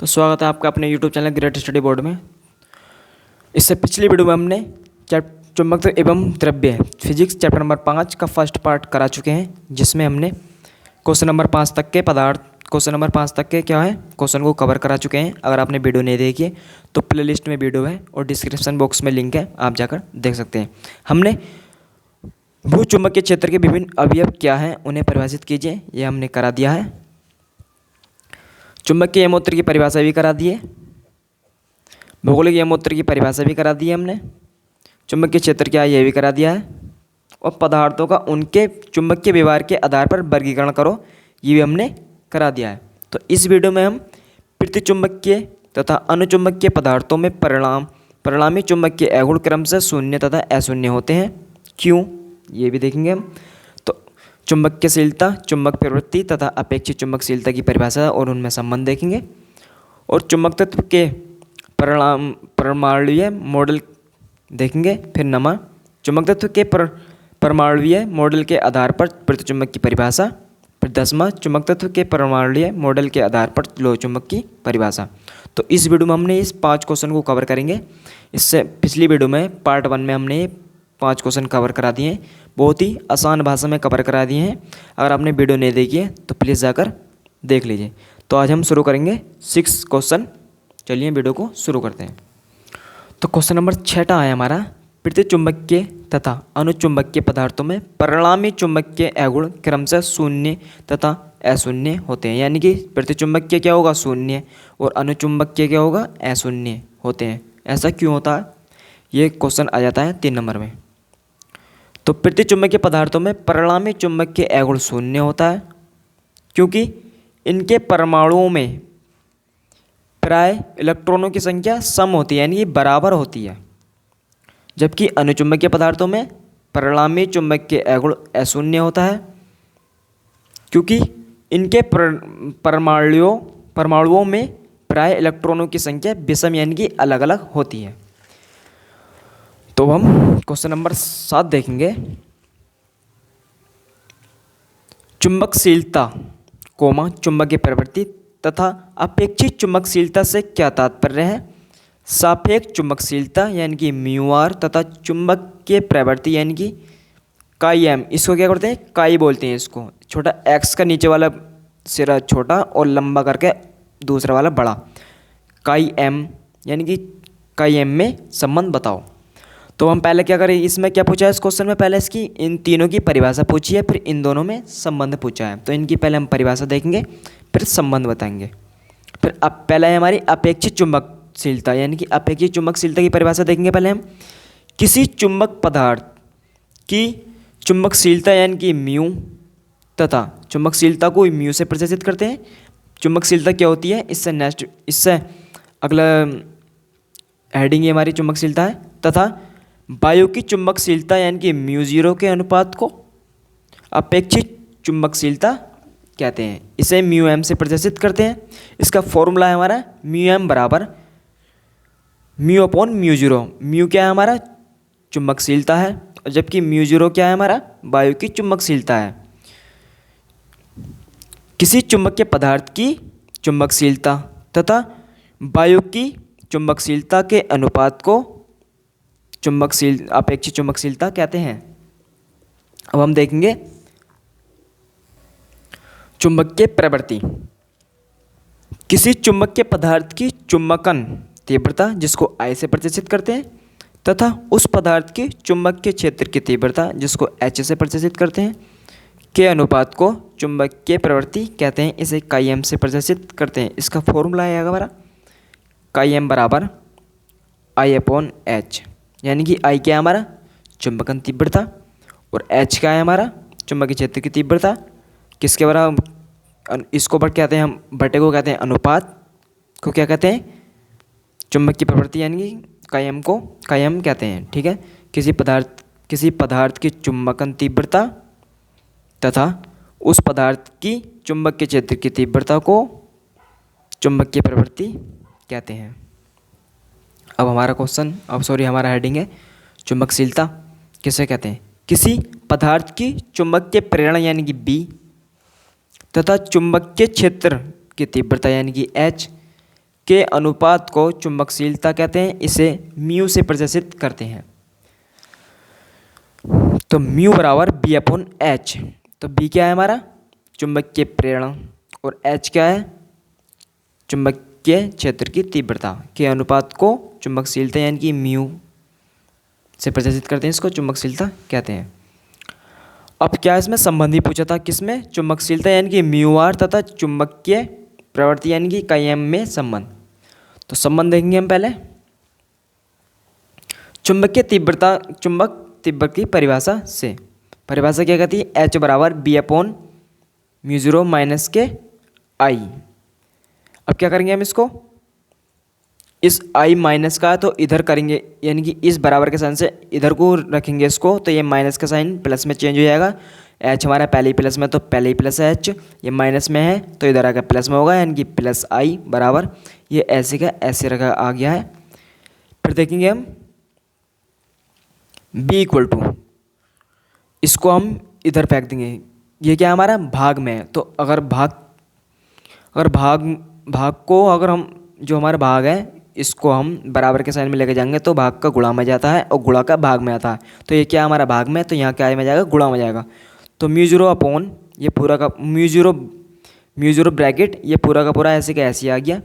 तो स्वागत है आपका अपने YouTube channel great study board में। इससे पिछली वीडियो में हमने चुंबकत्व एवं द्रव्य फिजिक्स चैप्टर नंबर 5 का फर्स्ट पार्ट करा चुके हैं, जिसमें हमने क्वेश्चन नंबर 5 तक के क्वेश्चन को कवर करा चुके हैं। अगर आपने वीडियो नहीं देखी है तो प्ले लिस्ट में वीडियो है और डिस्क्रिप्शन बॉक्स में लिंक है, आप जाकर देख सकते हैं। हमने भूचुंबकीय क्षेत्र के विभिन्न अवयव क्या हैं उन्हें परिभाषित कीजिए, यह हमने करा दिया है। चुंबकीय यमोत्र की परिभाषा भी करा दी है, भौगोलिक यमोत्र की परिभाषा भी करा दी है हमने, चुंबकीय क्षेत्र क्या है यह भी करा दिया है, और पदार्थों का उनके चुंबकीय व्यवहार के आधार पर वर्गीकरण करो ये भी हमने करा दिया है। तो इस वीडियो में हम प्रतिचुंबकीय तथा अनुचुंबकीय पदार्थों में परिणामी चुंबकीय अगुण क्रम से शून्य तथा अशून्य होते हैं, क्यों ये भी देखेंगे हम। तो चुंबकीयशीलता, चुंबक प्रवृत्ति तथा अपेक्षित चुंबकशीलता की परिभाषा और उनमें संबंध देखेंगे, और चुंबकत्व के परमाणुीय मॉडल देखेंगे। फिर नमा चुंबकत्व के परमाणुीय मॉडल के आधार पर प्रतिचुंबक की परिभाषा। फिर 10वां चुंबकत्व के परमाणुीय मॉडल के आधार पर लोह चुंबक की परिभाषा। तो इस वीडियो में हमने इस 5 क्वेश्चन को कवर करेंगे। इससे पिछली वीडियो में पार्ट 1 में हमने 5 क्वेश्चन कवर करा दिए हैं, बहुत ही आसान भाषा में कवर करा दिए हैं। अगर आपने वीडियो नहीं देखी है तो प्लीज़ जाकर देख लीजिए। तो आज हम शुरू करेंगे 6 क्वेश्चन। चलिए वीडियो को शुरू करते हैं। तो क्वेश्चन नंबर 6 है हमारा, प्रतिचुंबकीय तथा अनुचुंबकीय पदार्थों में परिणामी चुंबकीय अगुण क्रम से शून्य तथा अशून्य होते हैं। यानी कि प्रतिचुंबकीय क्या होगा शून्य और अनुचुंबकीय क्या होगा अशून्य होते हैं। ऐसा क्यों होता है ये क्वेश्चन आ जाता है 3 नंबर में। तो प्रतिचुंबकीय पदार्थों में परिणामी चुंबकीय अगुण शून्य होता है क्योंकि इनके परमाणुओं में प्राय इलेक्ट्रॉनों की संख्या सम होती है, यानी कि बराबर होती है। जबकि अनुचुंबकीय पदार्थों में परिणामी चुंबकीय अगुण अशून्य होता है क्योंकि इनके परमाणुओं में प्राय इलेक्ट्रॉनों की संख्या विषम यानी कि अलग अलग होती है। तो हम क्वेश्चन नंबर 7 देखेंगे। चुंबकशीलता चुंबकीय प्रवृत्ति तथा अपेक्षित चुंबकशीलता से क्या तात्पर्य है। सापेक्ष चुंबकशीलता यानी कि म्यू तथा चुंबकीय प्रवृत्ति यानी कि काई एम, इसको क्या करते हैं काई बोलते हैं। इसको छोटा एक्स का नीचे वाला सिरा छोटा और लंबा करके दूसरा वाला बड़ा, काई एम यानी कि काई एम में संबंध बताओ। तो हम पहले क्या करें, इसमें क्या पूछा है इस क्वेश्चन में, पहले इसकी इन तीनों की परिभाषा पूछी है, फिर इन दोनों में संबंध पूछा है। तो इनकी पहले हम परिभाषा देखेंगे फिर संबंध बताएंगे। फिर अब पहले है हमारी अपेक्षित चुंबकशीलता, यानी कि अपेक्षित चुंबकशीलता की परिभाषा देखेंगे। पहले हम किसी चुंबक पदार्थ की चुंबकशीलता यानी कि म्यू तथा चुंबकशीलता को म्यू से प्रदर्शित करते हैं। चुंबकशीलता क्या होती है, इससे अगला हेडिंग ये हमारी चुंबकशीलता है। तथा वायु की चुंबकशीलता यानी कि μ0 के अनुपात को अपेक्षित चुंबकशीलता कहते हैं। इसे μm से प्रदर्शित करते हैं। इसका फॉर्मूला है हमारा μm बराबर μ/μ0। म्यू क्या है हमारा चुंबकशीलता है, और जबकि μ0 क्या है हमारा वायु की चुंबकशीलता है। किसी चुंबकीय पदार्थ की चुंबकशीलता तथा वायु की चुंबकशीलता के अनुपात को अपेक्षित चुंबकशीलता कहते हैं। अब हम देखेंगे चुंबकीय प्रवृत्ति। किसी चुंबकीय पदार्थ की चुंबकन तीव्रता जिसको I से प्रदर्शित करते हैं तथा उस पदार्थ की चुंबकीय क्षेत्र की तीव्रता जिसको H से प्रदर्शित करते हैं के अनुपात को चुंबकीय प्रवृत्ति कहते हैं। इसे काई एम से प्रदर्शित करते हैं। इसका फॉर्मूला है हमारा काई एम बराबर I/H, यानी कि I क्या है हमारा चुंबकन तीव्रता और H क्या है हमारा चुंबकीय क्षेत्र की तीव्रता। किसके बराबर, इसको बट कहते हैं हम बटे को कहते हैं अनुपात को क्या कहते हैं चुंबकीय प्रवृत्ति, यानी कि काई एम कहते हैं। ठीक है, किसी पदार्थ की चुंबकन तीव्रता तथा उस पदार्थ की चुंबकीय क्षेत्र की तीव्रता को चुंबकीय प्रवृत्ति कहते हैं। अब हमारा हेडिंग है चुंबकशीलता किसे कहते हैं। किसी पदार्थ की चुंबकीय प्रेरणा यानी कि B तथा चुंबकीय क्षेत्र की तीव्रता यानी कि H के अनुपात को चुंबकशीलता कहते हैं, इसे म्यू से प्रदर्शित करते हैं। तो म्यू बराबर बी अपॉन एच। तो बी क्या है हमारा, चुंबकीय प्रेरण, और एच क्या है, चुंबकीय क्षेत्र की तीव्रता। के अनुपात को चुंबकशीलता यानी कि म्यू से प्रदर्शित करते हैं, इसको चुंबकशीलता कहते हैं। अब क्या इसमें संबंधी पूछा था, किसमें, चुंबकशीलता यानी कि म्यू आर तथा चुंबकीय प्रवृत्ति यानी कि काई एम में संबंध। तो संबंध देखेंगे हम पहले। चुंबकीय तीव्रता, चुंबक तीव्रता की परिभाषा से, परिभाषा क्या कहती है, एच बराबर B upon mu zero minus के आई। अब क्या करेंगे हम इसको, इस आई माइनस का तो इधर करेंगे, यानी कि इस बराबर के साइन से इधर को रखेंगे इसको, तो ये माइनस का साइन प्लस में चेंज हो जाएगा। एच हमारा पहले ही प्लस में, तो पहले ही प्लस एच, ये माइनस में है तो इधर आकर प्लस में होगा, यानी कि प्लस आई बराबर ये ऐसे का ऐसे रखा आ गया है। फिर देखेंगे हम बी इक्वल टू, इसको हम इधर फेंक देंगे, ये क्या हमारा भाग में है, तो अगर भाग को अगर हम जो हमारा भाग है इसको हम बराबर के साइन में लेके जाएंगे तो भाग का गुणा में जाता है और गुणा का भाग में आता है। तो ये क्या हमारा भाग में, तो यहाँ क्या में जाएगा, गुणा में जाएगा। तो म्यू जीरो अपॉन ये पूरा का म्यू जीरो ब्रैकेट ये पूरा का पूरा ऐसे का ऐसे आ गया।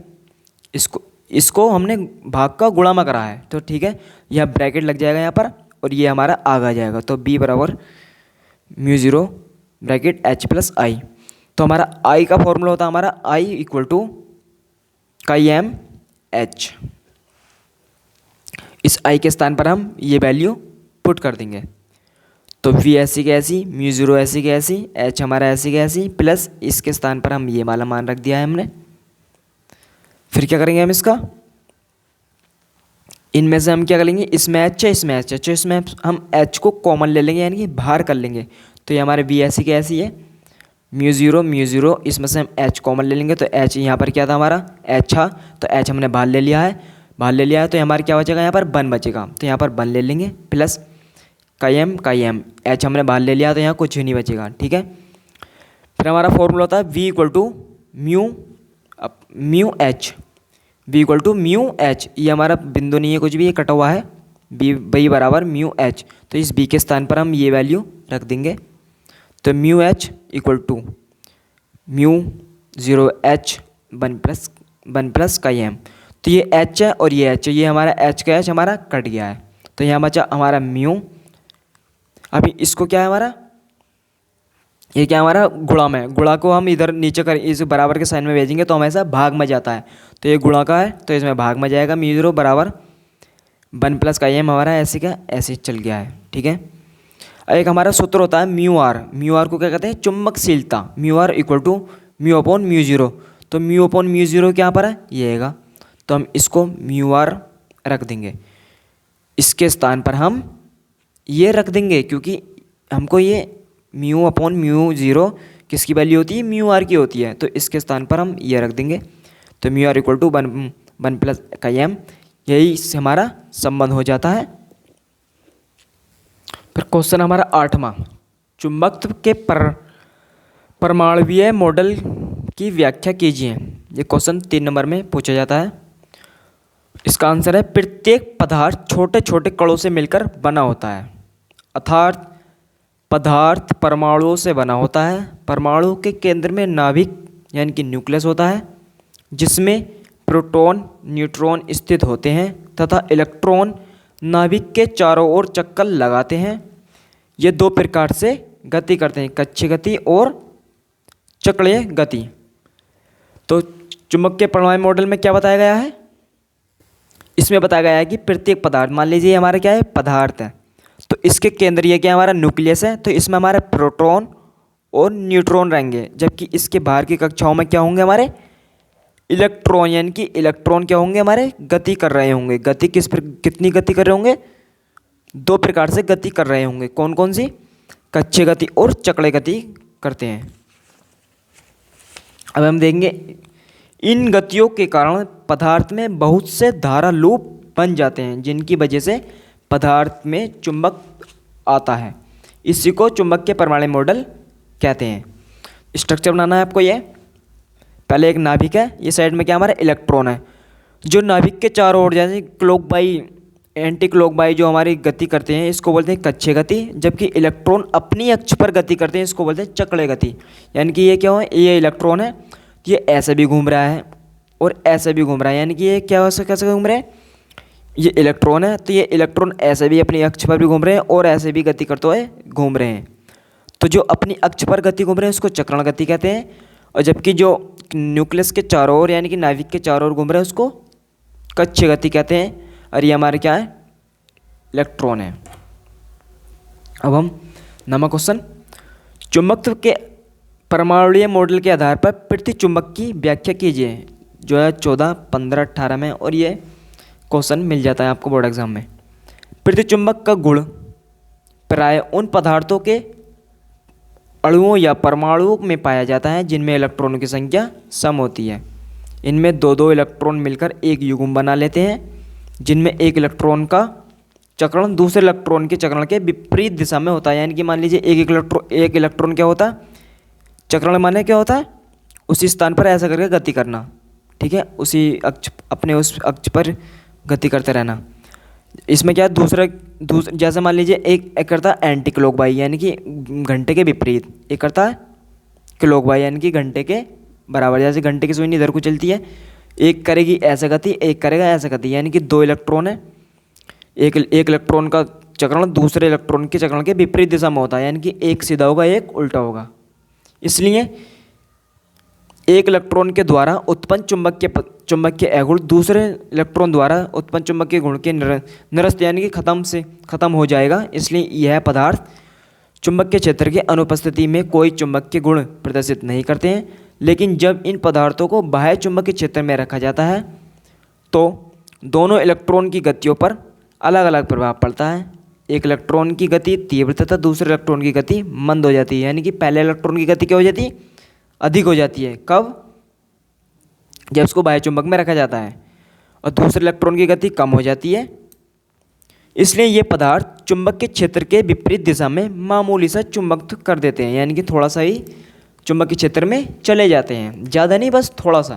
इसको हमने भाग का गुणा में करा है, तो ठीक है, यह ब्रैकेट लग जाएगा यहाँ पर और ये हमारा आगे जाएगा। तो बी बराबर mu zero bracket H plus I. तो हमारा आई का फॉर्मूला होता है हमारा I equal to chi M H. इस आई के स्थान पर हम ये वैल्यू पुट कर देंगे। तो वी ऐसी की ऐसी, म्यू जीरो ऐसी की ऐसी, एच हमारा ऐसी की ऐसी, प्लस इसके स्थान पर हम ये वाला मान रख दिया है हमने। फिर क्या करेंगे हम इसका, इनमें से हम क्या कर लेंगे, इसमें एच है इसमें एच है, तो इसमें हम एच को कॉमन ले लेंगे यानी कि बाहर कर लेंगे। तो ये हमारे वी ऐसी की ऐसी है, म्यू जीरो इसमें से हम एच कॉमन ले लेंगे। तो एच यहाँ पर क्या था हमारा, एच था, तो एच हमने बाहर ले लिया है, तो हमारे क्या बचेगा यहाँ पर वन बचेगा, तो यहाँ पर वन ले लेंगे प्लस काई एम एच हमने बाहर ले लिया तो यहाँ कुछ नहीं बचेगा, ठीक है। फिर हमारा फॉर्मूला होता है V equal to mu H, V equal to mu H, ये हमारा बिंदु नहीं है कुछ भी, ये कटा हुआ है, बी बराबर म्यू एच। तो इस बी के स्थान पर हम ये वैल्यू रख देंगे। तो mu H equal to mu zero H one plus chi M. तो ये एच है और ये एच है, ये हमारा एच का एच हमारा कट गया है, तो यहाँ बचा हमारा म्यू। अभी इसको क्या है हमारा, ये क्या हमारा गुणा में, गुणा को हम इधर नीचे कर इस बराबर के साइन में भेजेंगे तो हमेशा भाग में जाता है, तो ये गुणा का है तो इसमें भाग में जाएगा। म्यू जीरो बराबर वन प्लस काई एम हमारा ऐसे का ऐसे चल गया है, ठीक है। एक हमारा सूत्र होता है म्यू आर को क्या कहते हैं, चुंबकशीलता। Mu R equal to mu upon mu zero. तो म्यू अपॉन म्यू जीरो क्या पर है, ये आएगा, तो हम इसको म्यू आर रख देंगे, इसके स्थान पर हम ये रख देंगे, क्योंकि हमको ये म्यू अपॉन म्यू जीरो किसकी वैल्यू होती है, म्यू आर की होती है, तो इसके स्थान पर हम ये रख देंगे। तो mu R equal to one plus chi M, यही से हमारा संबंध हो जाता है। फिर क्वेश्चन हमारा 8वां, चुंबकत्व के परमाणुवीय मॉडल की व्याख्या कीजिए। ये क्वेश्चन 3 नंबर में पूछा जाता है। इसका आंसर है प्रत्येक पदार्थ छोटे छोटे कणों से मिलकर बना होता है, अर्थात पदार्थ परमाणुओं से बना होता है। परमाणु के केंद्र में नाभिक यानी कि न्यूक्लियस होता है, जिसमें प्रोटॉन न्यूट्रॉन स्थित होते हैं तथा इलेक्ट्रॉन नाभिक के चारों ओर चक्कर लगाते हैं। ये 2 प्रकार से गति करते हैं, कक्षीय गति और चक्रीय गति। तो चुंबक के परमाणु मॉडल में क्या बताया गया है, इसमें बताया गया है कि प्रत्येक पदार्थ, मान लीजिए हमारा क्या है पदार्थ है, तो इसके केंद्रीय क्या हमारा न्यूक्लियस है, तो इसमें हमारे प्रोटॉन और न्यूट्रॉन रहेंगे, जबकि इसके बाहर की कक्षाओं में क्या होंगे हमारे इलेक्ट्रॉन, यानी कि इलेक्ट्रॉन क्या होंगे हमारे गति कर रहे होंगे। गति कितनी गति कर रहे होंगे, 2 प्रकार से गति कर रहे होंगे। कौन कौन सी, कक्षीय गति और चक्रीय गति करते हैं। अब हम देखेंगे इन गतियों के कारण पदार्थ में बहुत से धारा लूप बन जाते हैं, जिनकी वजह से पदार्थ में चुंबक आता है। इसी को चुंबक के परमाणु मॉडल कहते हैं। स्ट्रक्चर बनाना है आपको। ये पहले एक नाभिक है, ये साइड में क्या हमारा इलेक्ट्रॉन है, जो नाभिक के चारों ओर जैसे क्लॉकवाइज एंटी क्लॉकवाइज जो हमारी गति करते हैं इसको बोलते हैं कक्षीय गति, जबकि इलेक्ट्रॉन अपनी अक्ष पर गति करते हैं इसको बोलते हैं चक्रीय गति। यानी कि ये क्या है, ये इलेक्ट्रॉन है, ये ऐसे भी घूम रहा है और ऐसे भी घूम रहा है, यानी कि ये क्या कैसे घूम रहे हैं, ये इलेक्ट्रॉन है तो ये इलेक्ट्रॉन ऐसे भी अपनी अक्ष पर भी घूम रहे हैं और ऐसे भी गति करते हुए घूम रहे हैं। तो जो अपनी अक्ष पर गति घूम रहे हैं उसको चक्रण गति कहते हैं, और जबकि जो न्यूक्लियस के चारों ओर यानी कि नाभिक के चारों ओर घूम रहे हैं उसको कक्षीय गति कहते हैं। और ये हमारे क्या है, इलेक्ट्रॉन है। अब हम नंबर क्वेश्चन, चुंबकत्व के परमाणुीय मॉडल के आधार पर पृथ्वी चुंबक की व्याख्या कीजिए, जो है 14, 15, 18 में, और ये क्वेश्चन मिल जाता है आपको बोर्ड एग्जाम में। पृथ्वी चुंबक का गुण प्राय उन पदार्थों के अणुओं या परमाणुओं में पाया जाता है जिनमें इलेक्ट्रॉनों की संख्या सम होती है। इनमें दो दो इलेक्ट्रॉन मिलकर एक युग्म बना लेते हैं, जिनमें एक इलेक्ट्रॉन का चक्रण दूसरे इलेक्ट्रॉन के चक्रण के विपरीत दिशा में होता है। यानी कि मान लीजिए एक इलेक्ट्रॉन क्या होता है, चक्रण माने क्या होता है, उसी स्थान पर ऐसा करके गति करना, ठीक है, उसी अक्ष अपने उस अक्ष पर गति करते रहना। इसमें क्या है, दूसरा जैसे मान लीजिए एक करता है एंटी क्लॉकवाइज यानी कि घंटे के विपरीत, एक करता है क्लॉकवाइज यानी कि घंटे के बराबर। जैसे घंटे की सुई इधर को चलती है, एक करेगी ऐसा गति, एक करेगा ऐसा गति, यानी कि दो इलेक्ट्रॉन है, एक इलेक्ट्रॉन का चक्रण दूसरे इलेक्ट्रॉन के चक्रण के विपरीत दिशा में होता है, यानी कि एक सीधा होगा एक उल्टा होगा। इसलिए एक इलेक्ट्रॉन के द्वारा उत्पन्न चुंबक के अगुण दूसरे इलेक्ट्रॉन द्वारा उत्पन्न चुंबक के गुण के निरस्त यानी कि खत्म हो जाएगा। इसलिए यह पदार्थ चुंबक के क्षेत्र की अनुपस्थिति में कोई चुंबक के गुण प्रदर्शित नहीं करते हैं। लेकिन जब इन पदार्थों को बाह्य चुंबक के क्षेत्र में रखा जाता है तो दोनों इलेक्ट्रॉन की गतियों पर अलग अलग प्रभाव पड़ता है। एक इलेक्ट्रॉन की गति तीव्र तथा दूसरे इलेक्ट्रॉन की गति मंद हो जाती है। यानी कि पहले इलेक्ट्रॉन की गति क्या हो जाती है, अधिक हो जाती है। कब, जब इसको बाह्य चुंबक में रखा जाता है, और दूसरे इलेक्ट्रॉन की गति कम हो जाती है। इसलिए ये पदार्थ चुंबक के क्षेत्र के विपरीत दिशा में मामूली सा चुंबकत्व कर देते हैं, यानी कि थोड़ा सा ही चुंबक के क्षेत्र में चले जाते हैं, ज़्यादा नहीं, बस थोड़ा सा।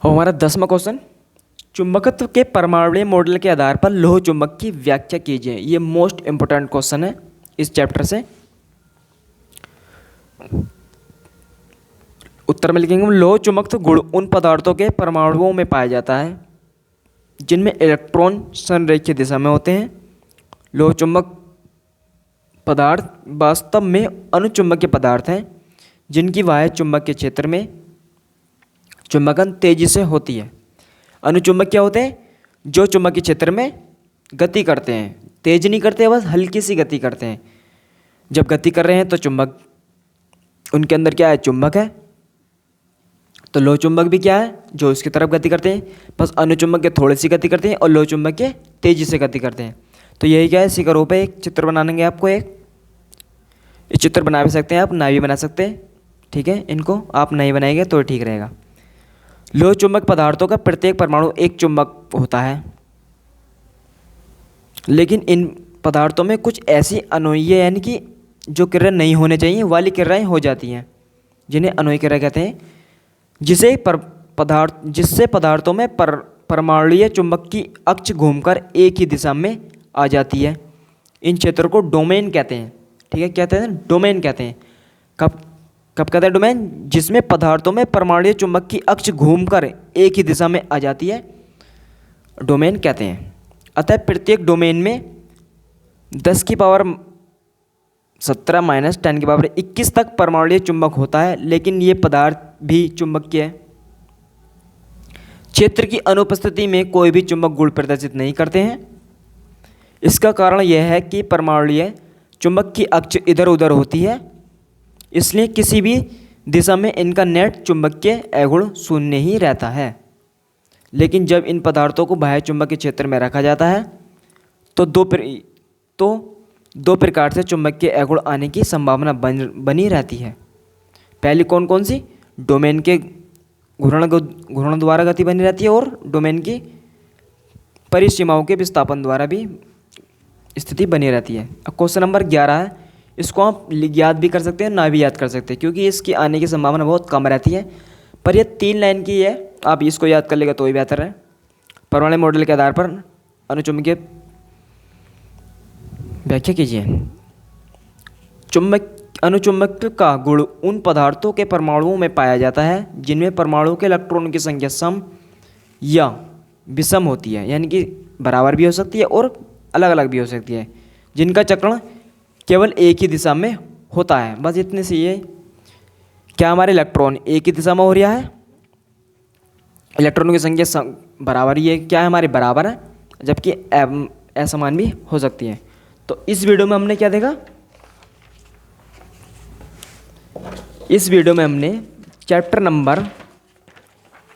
और हमारा 10वां क्वेश्चन, चुंबकत्व के परमाणुीय मॉडल के आधार पर लौह चुंबक की व्याख्या कीजिए। ये मोस्ट इंपोर्टेंट क्वेश्चन है इस चैप्टर से। उत्तर में लिखेंगे लौह चुंबकत्व गुण उन पदार्थों के परमाणुओं में पाया जाता है जिनमें इलेक्ट्रॉन संरेखीय दिशा में होते हैं। लौह चुंबक पदार्थ वास्तव में अनुचुंबकीय पदार्थ हैं जिनकी बाह्य चुंबक के क्षेत्र में चुंबकन तेजी से होती है। अनुचुंबक क्या होते हैं, जो चुंबक के क्षेत्र में गति करते हैं, तेज नहीं करते, बस हल्की सी गति करते हैं। जब गति कर रहे हैं तो चुंबक उनके अंदर क्या है, चुंबक है। तो लौह चुंबक भी क्या है, जो इसकी तरफ गति करते हैं, बस अनुचुंबक के थोड़ी सी गति करते हैं और लौह चुंबक के तेजी से गति करते हैं। तो यही क्या है, इसी का रूप है। एक चित्र बनाएंगे आपको, एक इस चित्र बना भी सकते हैं आप, ना भी बना सकते हैं, ठीक है। इनको आप नहीं बनाएंगे तो ठीक रहेगा। लौह चुंबक पदार्थों का प्रत्येक परमाणु एक चुंबक होता है, लेकिन इन पदार्थों में कुछ ऐसी अनोयी यानी कि जो किरण नहीं होने चाहिए वाली किरणें हो जाती हैं, जिन्हें अनोयी किरण कहते हैं, जिससे पदार्थों में परमाणुीय चुंबक की अक्ष घूमकर एक ही दिशा में आ जाती है। इन क्षेत्रों को डोमेन कहते हैं, ठीक है, कहते हैं डोमेन कहते हैं। कब कहते हैं डोमेन, जिसमें पदार्थों में परमाणुीय चुंबक की अक्ष घूमकर एक ही दिशा में आ जाती है, डोमेन कहते हैं। अतः प्रत्येक डोमेन में 10 की पावर 17 माइनस 10 की पावर 21 तक परमाणुीय चुंबक होता है, लेकिन ये पदार्थ भी चुंबकीय है। क्षेत्र की अनुपस्थिति में कोई भी चुंबक गुण प्रदर्शित नहीं करते हैं। इसका कारण यह है कि परमाणुीय चुंबक की अक्ष इधर उधर होती है, इसलिए किसी भी दिशा में इनका नेट चुंबकीय अगुण शून्य ही रहता है। लेकिन जब इन पदार्थों को बाह्य चुंबक के क्षेत्र में रखा जाता है तो दो प्रकार से चुंबकीय अगुण आने की संभावना बनी रहती है। पहली कौन कौन सी, डोमेन के घूर्णन द्वारा गति बनी रहती है, और डोमेन की परिसीमाओं के विस्थापन द्वारा भी स्थिति बनी रहती है। अब क्वेश्चन नंबर 11 है, इसको आप याद भी कर सकते हैं, ना भी याद कर सकते हैं, क्योंकि इसकी आने की संभावना बहुत कम रहती है। पर यह 3 लाइन की है, आप इसको याद कर लेगा तो ही बेहतर है। परमाणु मॉडल के आधार पर अनुचुंबकीय व्याख्या कीजिए। अनुचुंबकत्व का गुण उन पदार्थों के परमाणुओं में पाया जाता है जिनमें परमाणुओं के इलेक्ट्रॉनों की संख्या सम या विषम होती है, यानी कि बराबर भी हो सकती है और अलग अलग भी हो सकती है, जिनका चक्रण केवल एक ही दिशा में होता है। बस इतने से ये क्या हमारे इलेक्ट्रॉन एक ही दिशा में हो रहा है, इलेक्ट्रॉनों की संख्या बराबर ही है, क्या है हमारे बराबर है, जबकि असमान भी हो सकती है। तो इस वीडियो में हमने क्या देखा, इस वीडियो में हमने चैप्टर नंबर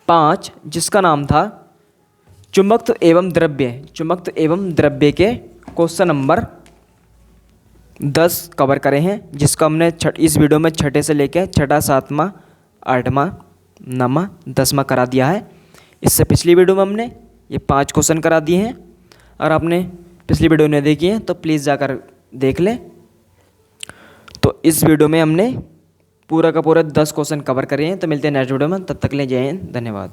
5 जिसका नाम था चुंबकत्व एवं द्रव्य के क्वेश्चन नंबर 10 कवर करे हैं, जिसका हमने इस वीडियो में छठे से लेकर छठा, सातवां, आठवां, नौवां, 10वां करा दिया है। इससे पिछली वीडियो में हमने ये 5 क्वेश्चन करा दिए हैं। और आपने पिछली वीडियो नहीं देखी है तो प्लीज़ जाकर देख लें। तो इस वीडियो में हमने पूरा का पूरा 10 क्वेश्चन कवर करे हैं। तो मिलते हैं नेक्स्ट वीडियो में, तब तक के लिए जय हिंद, धन्यवाद।